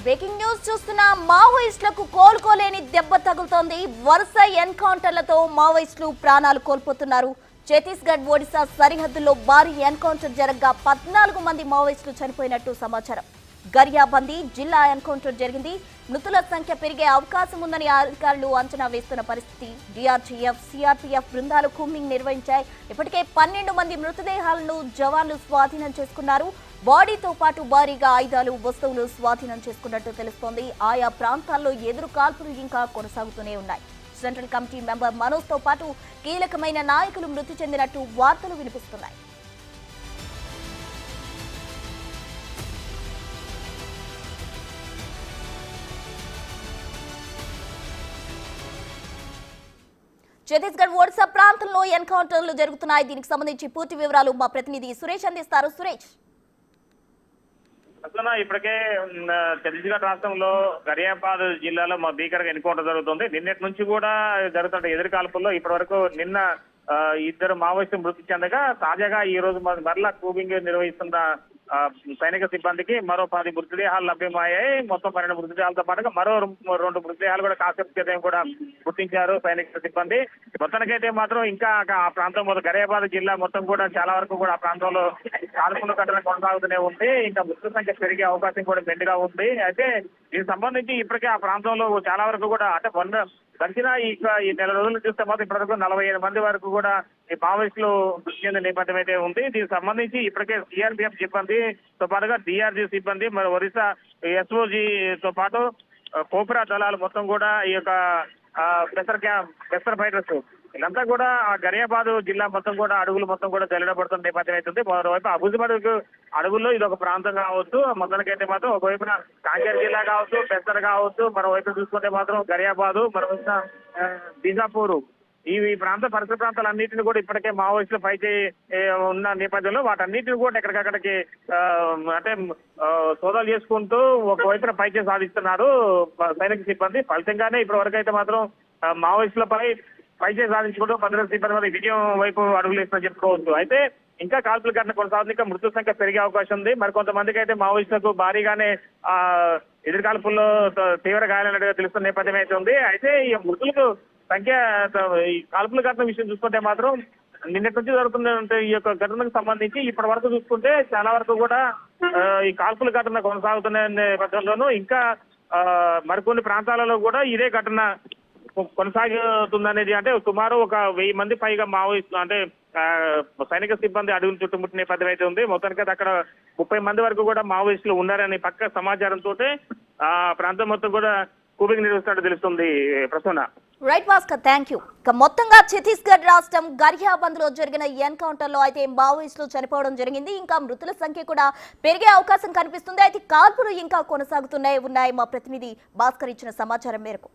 Breaking news చూస్తున్న మావోయిస్టులకు కోలుకోలేని దెబ్బ తగులుతోంది. వరుస ఎన్కౌంటర్లతో మావోయిస్టులు ప్రాణాలు కోల్పోతున్నారు. ఛత్తీస్గఢ్ ఒడిశా సరిహద్దుల్లో భారీ ఎన్కౌంటర్ జరగగా 14 మంది మావోయిస్టులు చనిపోయినట్టు సమాచారం. గరియాబందీ జిల్లా ఎన్కౌంటర్ జరిగింది. మృతుల సంఖ్య పెరిగే అవకాశం ఉందని అధికారులు అంచనా వేస్తున్న పరిస్థితి. డిఆర్జీఎఫ్, సిఆర్పీఎఫ్ బృందాలు కూంబింగ్ నిర్వహించాయి. ఇప్పటికే 12 మంది మృతదేహాలను జవాన్లు స్వాధీనం చేసుకున్నారు. బాడీతో పాటు భారీగా ఆయుధాలు, వస్తువులు స్వాధీనం చేసుకున్నట్టు తెలుస్తోంది. ఆయా ప్రాంతాల్లో ఎదురు కాల్పులు ఇంకా కొనసాగుతూనే ఉన్నాయి. సెంట్రల్ కమిటీ మెంబర్ మనోజ్ తో పాటు కీలకమైన నాయకులు మృతి చెందినట్టు వార్తలు వినిపిస్తున్నాయి. ఛత్తీస్గఢ్ ఒడిశా ప్రాంతంలో ఎన్కౌంటర్లు జరుగుతున్నాయి. దీనికి సంబంధించి పూర్తి వివరాలు మా ప్రతినిధి సురేష్ అందిస్తారు. సురేష్, ఇప్పటికే ఛత్తీస్గఢ్ రాష్ట్రంలో గరియాబాద్ జిల్లాలో మా భీకరంగా ఎన్కౌంటర్ జరుగుతుంది. నిన్నటి నుంచి కూడా జరుగుతున్న ఎదురు కాల్పుల్లో ఇప్పటి వరకు నిన్న 2 మావోయిస్టులు మృతి చెందగా తాజాగా ఈ రోజు మరలా కూబింగ్ నిర్వహిస్తున్న సైనిక సిబ్బందికి మరో 10 మృతదేహాలు లభ్యమయ్యాయి. మొత్తం 12 మృతదేహాలతో పాటుగా మరో 2 మృతదేహాలు కూడా కాసేపు కూడా గుర్తించారు సైనిక సిబ్బంది. మొత్తానికైతే మాత్రం ఇంకా ఆ ప్రాంతం గరియాబాద్ జిల్లా మొత్తం కూడా చాలా వరకు కూడా ఆ ప్రాంతంలో కాల్పుల ఘటన కొనసాగుతూనే ఉంది. ఇంకా మృతుల సంఖ్య పెరిగే అవకాశం కూడా మెండుగా ఉంది. అయితే దీనికి సంబంధించి ఇప్పటికే ఆ ప్రాంతంలో చాలా వరకు కూడా అంటే గడిచిన ఈ నెల రోజులు చూస్తే మాత్రం ఇప్పటివరకు 47 మంది వరకు కూడా ఈ మావోయిస్టులు మృతి చెందిన నేపథ్యం అయితే ఉంది. దీనికి సంబంధించి ఇప్పటికే సిఆర్పీఎఫ్ సిబ్బందితో పాటుగా డిఆర్జీ సిబ్బంది, మరి ఒరిస్సా ఎస్ఓజీతో పాటు కోబ్రా దళాలు మొత్తం కూడా ఈ యొక్క పెసర్ ఫైటర్స్ వీళ్ళంతా కూడా ఆ గరియాబాద్ జిల్లా మొత్తం కూడా అడుగులు మొత్తం కూడా జల్లడబడుతున్న నేపథ్యం అవుతుంది. మరోవైపు అబుజుబర్గ్ అడుగుల్లో ఇది ఒక ప్రాంతం కావచ్చు. మొత్తానికైతే మాత్రం ఒకవైపున కాంకేర్ జిల్లా కావచ్చు, పెసర్ కావచ్చు, మరోవైపు చూసుకుంటే మాత్రం గరియాబాద్, మరోవైపు బీజాపూర్ ఈ పరిసర ప్రాంతాలన్నింటినీ కూడా ఇప్పటికే మావోయిస్టులు పైకి ఉన్న నేపథ్యంలో వాటన్నిటిని కూడా ఎక్కడికక్కడికి అంటే సోదాలు చేసుకుంటూ ఒకవైపున పైకి సాధిస్తున్నారు సైనిక సిబ్బంది. ఫలితంగానే ఇప్పటి వరకు అయితే మాత్రం మావోయిస్టులపై పైచే సాధించుకుంటూ భద్రతా సిబ్బంది విజయం వైపు అడుగులు వేస్తున్నా చెప్పుకోవచ్చు. అయితే ఇంకా కాల్పుల ఘటన కొనసాగుతుంది. ఇంకా మృతుల సంఖ్య పెరిగే అవకాశం ఉంది. మరికొంతమందికి అయితే మావోయిస్టులకు భారీగానే ఎదురు కాల్పుల్లో తీవ్ర గాయాలన్నట్టుగా తెలుస్తున్న నేపథ్యం అయితే ఉంది. అయితే ఈ మృతులకు సంఖ్య ఈ కాల్పుల ఘటన విషయం చూసుకుంటే మాత్రం నిన్నటి నుంచి జరుగుతున్న ఈ యొక్క ఘటనకు సంబంధించి ఇప్పటి వరకు చూసుకుంటే చాలా వరకు కూడా ఈ కాల్పుల ఘటన కొనసాగుతున్న నేపథ్యంలోనూ ఇంకా మరికొన్ని ప్రాంతాలలో కూడా ఇదే ఘటన కొనసాగుతుందనేది అంటే సుమారు ఒక 1000 మంది పైగా మావోయిస్టులు అంటే సైనిక సిబ్బంది అడుగులు చుట్టుముట్టిన నేపథ్యం అయితే ఉంది. మొత్తానికి అక్కడ 30 మంది వరకు కూడా మావోయిస్టులు ఉన్నారని పక్క సమాచారంతో ఆ ప్రాంతం మొత్తం కూడా కూబింగ్ నిర్వహిస్తున్నట్టు తెలుస్తుంది. Prasanna. Right Bhaskar, thank you. మొత్తంగా ఛత్తీస్గఢ్ రాష్ట్రం గరియాబంద్ లో జరిగిన ఎన్కౌంటర్ లో అయితే మావోయిస్టులు చనిపోవడం జరిగింది. ఇంకా మృతుల సంఖ్య కూడా పెరిగే అవకాశం కనిపిస్తుంది. అయితే కాల్పులు ఇంకా కొనసాగుతూనే ఉన్నాయి. మా ప్రతినిధి భాస్కర్ ఇచ్చిన సమాచారం మేరకు.